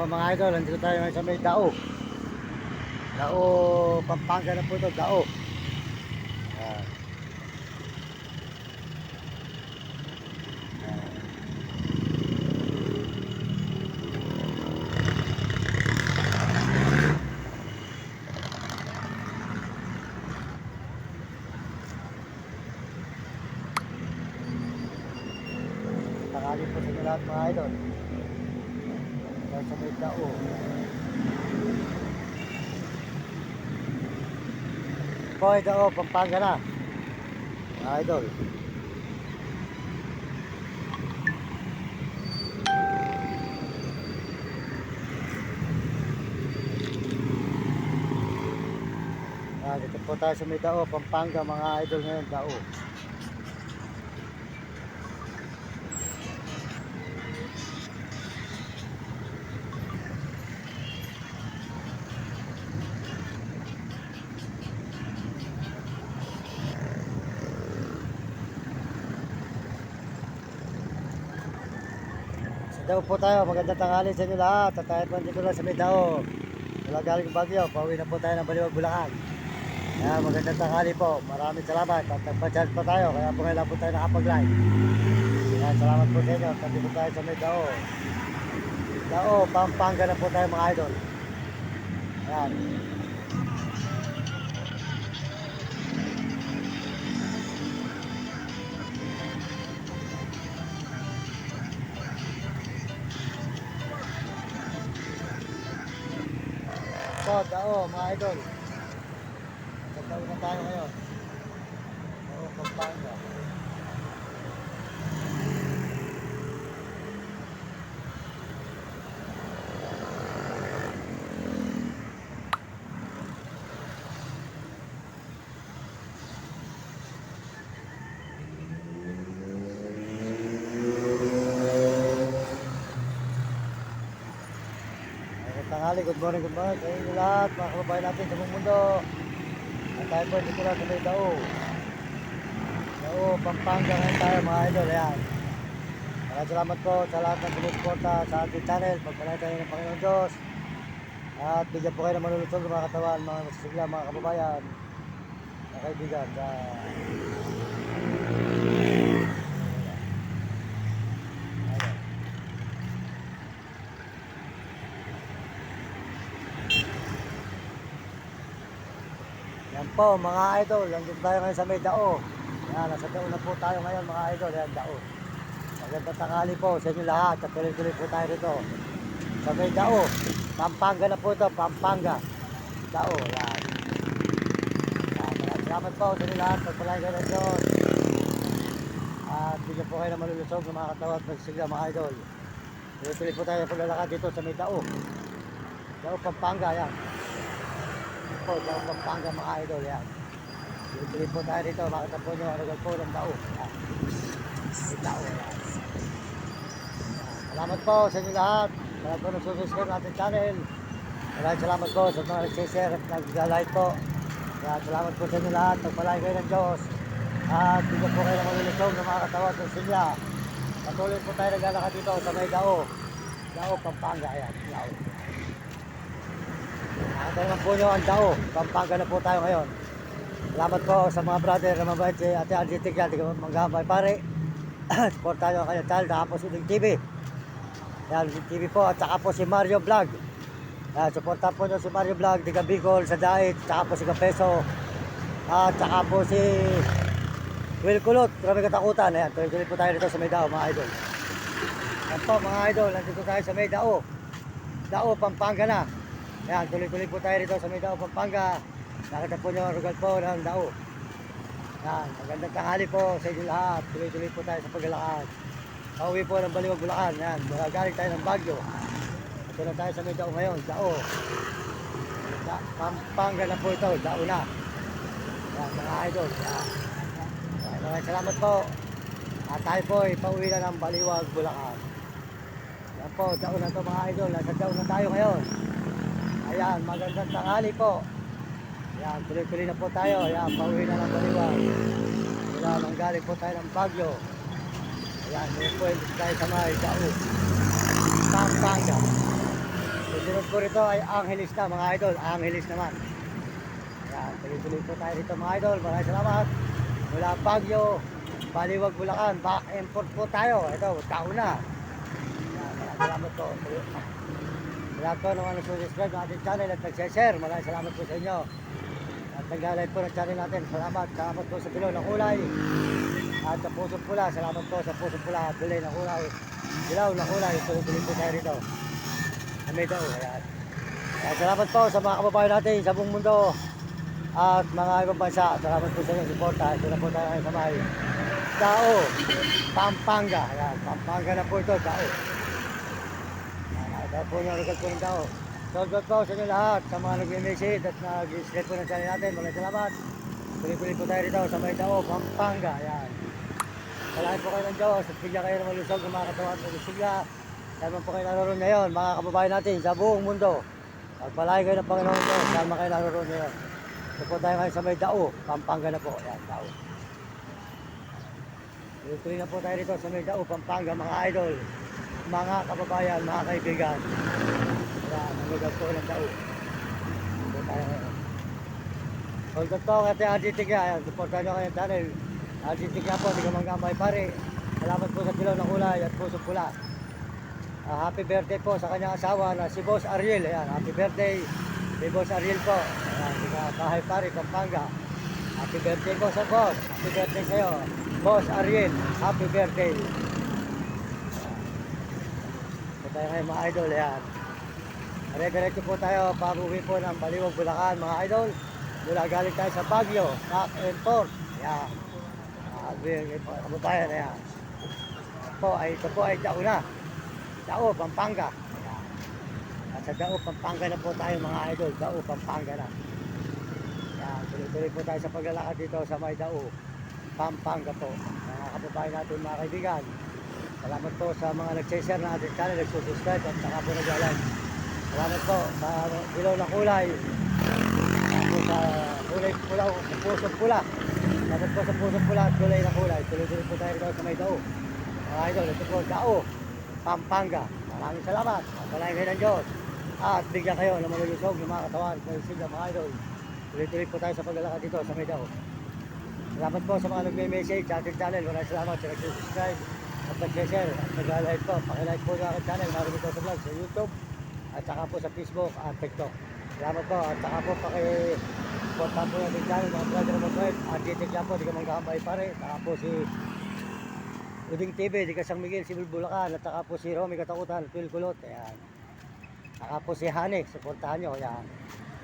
po mga idol, nandito tayo ngayon sa may Dao. Dao, Pampanga na po ito, Dao. Ayan. Tanghali po sa inyo lahat mga idol. Dahil sa may Dao. Po ay Dao, Pampanga na. Mga idol. Dito po tayo sa may Dao, Pampanga mga idol ngayon, Dao. Sa Dao po tayo, magandang tanghali sa inyo lahat. At tayo po dito lang sa may Dao. Wala galing Baguio, pauwi na po tayo ng Baliwag, Bulacan. Kaya magandang tanghali po. Maraming salamat at nagpa-charge pa tayo. Kaya po ngayon po tayo nakapag-live. Kaya salamat po sa inyo. Tandi po tayo sa may Dao. Dao, Pampanga na po tayo mga idol. Ayan. So, Dao mga idol. Dao na tayo ngayon. Dao, Pampanga. Tanghali, good morning sa inyo lahat, mga kababayan natin sa buong mundo. At tayo po dito lang sa may Dao. Dao, Pampanga ngayon tayo mga idol, ayan. Maraming salamat po sa lahat ng sumusuporta sa ating channel. Pagpalain tayo ng Panginoon Diyos. At bigyan po kayo ng malulusog ng mga katawan, mga masasigla, mga kababayan, mga kaibigan. Yan po mga idol, nandito tayo ngayon sa may Dao. Yan, nasa Dao na po tayo ngayon mga idol, yan Dao. Magandang tanghali po sa inyo lahat at tuloy-tuloy po tayo rito. Sa may Dao, Pampanga na po ito, Pampanga. Dao, yan. Salamat po sa inyo lahat, pagpalain kayo ng Diyos. At bigyan po kayo ng malulusog ng mga katawan at magsigla mga idol. Tuloy-tuloy po tayo paglalakad dito sa may Dao. Dao, Pampanga, yan. Po, Dao, Pampanga mga idol, yan. Tuloy po tayo dito, makita po nyo ang lugar po ng Dao. Yan. Dao, yan. Salamat po sa inyo lahat. Salamat po nagsusubscribe ng ating channel. Maraming salamat po sa mga nag-share at nag-like po. Kaya salamat po sa inyo lahat. Pagpalain kayo ng Diyos. At bigyan po kayo ng malulusog ng mga katawan sa silya. Patuloy po tayo naglalakad dito sa may Dao. Dao, Pampanga, yan. Dao. Nakita naman po nyo ang Dao, Pampanga na po tayo ngayon. Salamat po sa mga brother na mabait si Ate Argentic yan, di ka manggabay pare. Support tayo ang kanyang channel, tapos Uling TV. Yan, Uling TV po, at saka po si Mario Vlog. Yan, supportan po nyo si Mario Vlog, Diga Bicol, sa Dait, saka po si Kapeso. At saka po si Will Kulot, grabe katakutan. Ayan, tuloy-tuloy po tayo dito sa may Dao mga idol. Yan po mga idol, nandito tayo sa may Dao. Dao, Pampanga na. Yan, tuloy-tuloy po tayo rito sa may Dao, Pampanga. Nakita po nyo ang rugal po ng Dao. Yan, magandang tanghali po sa inyo lahat. Tuloy-tuloy po tayo sa paglalakad. Pauwi po ng Baliwag, Bulacan. Yan, galing tayo ng Baguio. Ito na tayo sa may Dao ngayon, Dao. Pampanga na po ito, Dao na. Yan, mga idol. Yan. Maraming salamat po. At tayo po ay pauwi na ng Baliwag, Bulacan. Yan po, Dao na ito mga idol. Nasa Dao na tayo ngayon. Ayan, magandang tanghali po. Ayan, tuloy-tuloy na po tayo. Ayan, pauwi na ng Baliwag. Wala, nanggaling po tayo ng Baguio. Ayan, ngayon po, hindi tayo sa may Dao, Pampanga. Susunod po rito ay Angeles na mga idol. Angeles naman. Yan, tuloy-tuloy po tayo rito mga idol. Maraming salamat. Mula Baguio, Baliwag, Bulacan. Back and forth po tayo. Ito, tao na. Yan, maraming salamat po. Lahat po naman nag-subscribe ng ating channel at nag-share. Maraming salamat po sa inyo. At nag-like po ng channel natin. Salamat po sa Dilaw na Kulay. At sa Pusong Pula. Salamat po sa Pusong Pula at Dilaw na Kulay. Dilaw na Kulay. Tuloy-tuloy po tayo rito. Kami daw. Ayan. At salamat po sa mga kababayan natin sa buong mundo. At mga ibang bansa. Salamat po sa inyo. Suporta. Ito na po tayo ngayon sa may Dao, Pampanga. Ayan. Pampanga na po ito. Dao. Dahil po yung regal po ng Dao. Shoutout po sa inyo lahat, sa mga nag-message at nag-subscribe po ng channel natin. Maraming salamat. Tuloy-tuloy po tayo rito sa may Dao, Pampanga. Ayan. Salamat po kayo ng Diyos at bigyan kayo ng malusog ng mga katawan at malusigla. Saan po kayo naroon ngayon, mga kababayan natin sa buong mundo. Pagpalain kayo ng Panginoon ko, saan kayo naroon ngayon. Ito po tayo ngayon sa may Dao, Pampanga na po. Ayan, Dao. Tuloy-tuloy na po tayo rito sa may Dao, Pampanga, mga idol. Mga kababayan, mga kaibigan. Ayan, nanonood po ng Dao. Ito tayo ngayon. Hold up to, kati RGT ka. Ayan, supportan nyo kayo ng channel. RGT ka po, di ka manggamay pare. Salamat po sa Dilaw na Kulay at Pusong Pula. Happy birthday po sa kanyang asawa na si Boss Ariel. Ayan, happy birthday si Boss Ariel po. Ayan, di ka bahay pare, Pampanga. Happy birthday po sa boss. Happy birthday sa'yo, Boss Ariel. Happy birthday. Tayo ngayon mga idol, yan. Dire-diretso po tayo, pabuwi po ng Baliwag, Bulacan mga idol. Mula galing tayo sa Baguio, back and forth. Yan. Kababayan na yan. Ito po ay Dao na. Dao, Pampanga. Yan. At sa Dao, Pampanga na po tayo mga idol. Dao, Pampanga na. Yan. Tuloy-tuloy po tayo sa paglalakad dito sa may Dao, Pampanga po. Mga kababayan natin mga kaibigan. Salamat po sa mga nag-share na ating channel, nag-subscribe at saka po nag-like. Salamat po sa Dilaw na Kulay. Salamat sa Kulay Pula, sa Pusong Pula. Salamat po sa Pusong Pula at Kulay na Kulay. Tuloy-tuloy po tayo rito sa may Dao. Mga idol, ito po Dao, Pampanga. Maraming salamat. Pagpalain kayo ng Diyos. At bigyan kayo ng malulusog ng mga katawan. Mga mga idol. Tuloy-tuloy po tayo sa paglalakad dito sa may Dao. Salamat po sa mga nag-message sa ating channel. Maraming salamat sa nag-subscribe at nag-share at nag-like po. Pakilike po sa aking channel, Marvin Toto Vlog sa YouTube at saka po sa Facebook at TikTok. Salamat po at saka po pakisuportahan po yung channel mga brother mo friend at GTK lang po, di ka manggambay pare. Saka po si Uding TV, di ka San Miguel, si Bulbulacan at saka po si Romy Katakutan, Phil Kulot. Ayan. Saka po si Hanik, suportahan nyo. Ayan.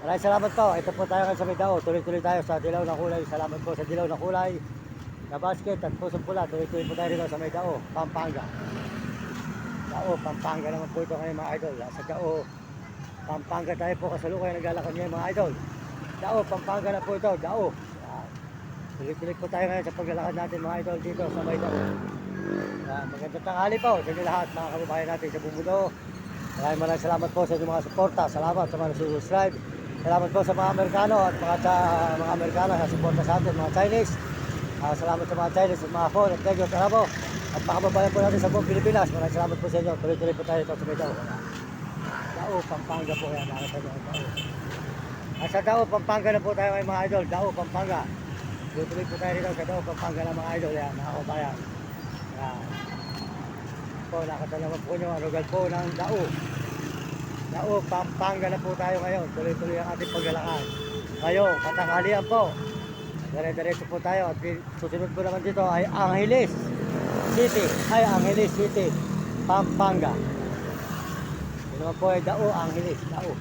Maraming salamat po. Ito po tayo sa may Dao. Tuloy-tuloy tayo sa Dilaw na Kulay. Salamat po sa Dilaw na Kulay na basket at Pusong Pula. Tuloy-tuloy po tayo rito sa may Dao, Pampanga. Dao, Pampanga naman po ito ngayon mga idol. Sa Dao, Pampanga tayo po kasalukay naglalakad ngayon mga idol. Dao, Pampanga na po ito. Dao. Tuloy-tuloy po tayo ngayon sa paglalakad natin mga idol dito sa may Dao. Magandang tanghali po sa inyo lahat mga kababayan natin sa buong mundo. Maraming salamat po sa inyong mga suporta. Salamat sa mga nag-subscribe. Salamat po sa mga Amerikano at mga Amerikano na suporta sa atin, mga Chinese. Salamat sa mga Chinese at mga phone at Negros Arabo at mga kababayan po natin sa buong Pilipinas. Maraming salamat po sa inyo. Tuloy-tuloy po tayo ito sa may Dao. Dao, Pampanga po yan. At sa Dao, Pampanga na po tayo ngayon mga idol. Dao, Pampanga. Tuloy-tuloy po tayo dito sa Dao, Pampanga na mga idol. Yan, mga kababayan. Yan. Po, nakatalaman po nyo ang lugar po ng Dao. Dao, Pampanga na po tayo ngayon. Tuloy-tuloy ang ating paglalakad. Ngayon, katanghalian po. Dire-diretso po tayo at susunod po naman dito ay Angeles City, Pampanga. Ito naman po ay Dao, Angeles, Dao.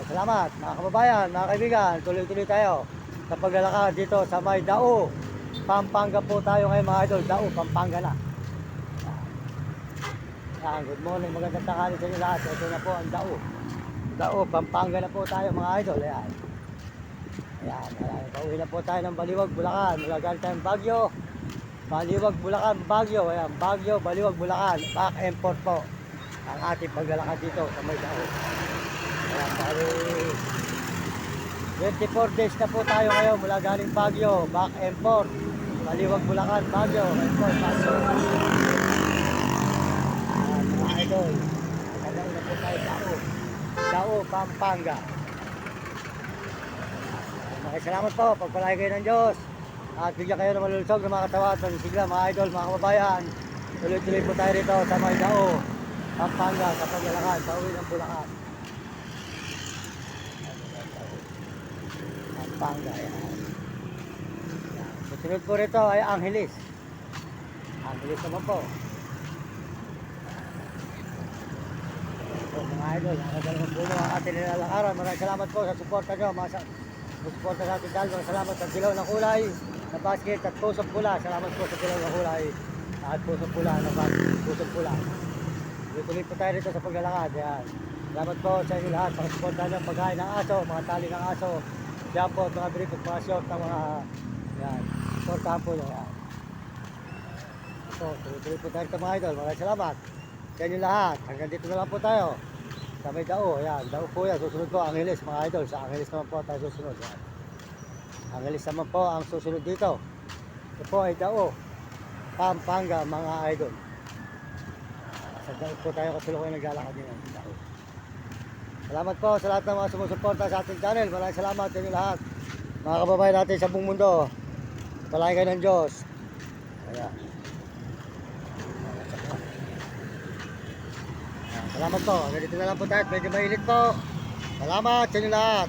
Salamat mga kababayan, mga kaibigan. Tuloy-tuloy tayo sa paglalakad dito sa may Dao, Pampanga po tayo ngayon mga idol. Dao, Pampanga na. Good morning, magandang tanghali sa inyo lahat. Ito na po ang Dao. Dao, Pampanga na po tayo mga idol. Ayan. Ayan, pauwi na po tayo ng Baliwag, Bulacan. Mula galing tayong Baguio. Baliwag, Bulacan, Baguio. Ayan, Baguio, Baliwag, Bulacan. Back and forth po ang ating paglalakad dito sa may Dao. Ayan, bali 24 days na po tayo ngayon mula galing Baguio. Back and forth. Baliwag, Bulacan, Baguio. And forth, Baguio. Ayan, mga idol. Kaya na po tayo Dao. Dao, Pampanga. Maraming salamat po, pagpalain kayo ng Diyos. At bigyan kayo ng malulusog ng mga katawan, sigla, mga idol, mga kababayan. Tuloy-tuloy po tayo rito sa may Dao, Pampanga, sa paglalakad, sa uwi ng Bulacan. Pampanga, yan. Susunod po rito ay Angeles. Angeles naman po. So, mga idol, nakadalawang puno ang ating nilalakaran. Maraming salamat po sa suporta nyo. Suporta sa ating dal. Maraming salamat sa dilaw ng kulay na basket at pusong pula. Salamat po sa dilaw ng kulay at pusong pula na basket. Pusong pula. Tuloy po tayo rito sa paglalakad. Yan. Salamat po sa inyo lahat. Pakasuporta nyo pagkain ng aso, mga tali ng aso. Siya po, mga briefing, mga short ng mga yan. Suportahan po nyo. Yan. So, tuloy po tayo rito mga idol. Maraming salamat sa inyo lahat. Hanggang dito na lang po tayo sa may Dao. Yan, Dao po yan. Susunod po Angeles mga idol. Sa Angeles naman po tayo susunod. Yan. Angeles naman po ang susunod dito. Ito po ay Dao, Pampanga mga idol. Sa Dao po tayo kasulukay naglalakad nyo. Dao. Salamat po sa lahat ng mga sumusuporta sa ating channel. Maraming salamat sa inyo lahat. Mga kababayan natin sa buong mundo. Palayan kayo ng Diyos. Ayan. Salamat po. Ganito na lang po tayo. Medyo mainit po. Salamat sa inyo lahat.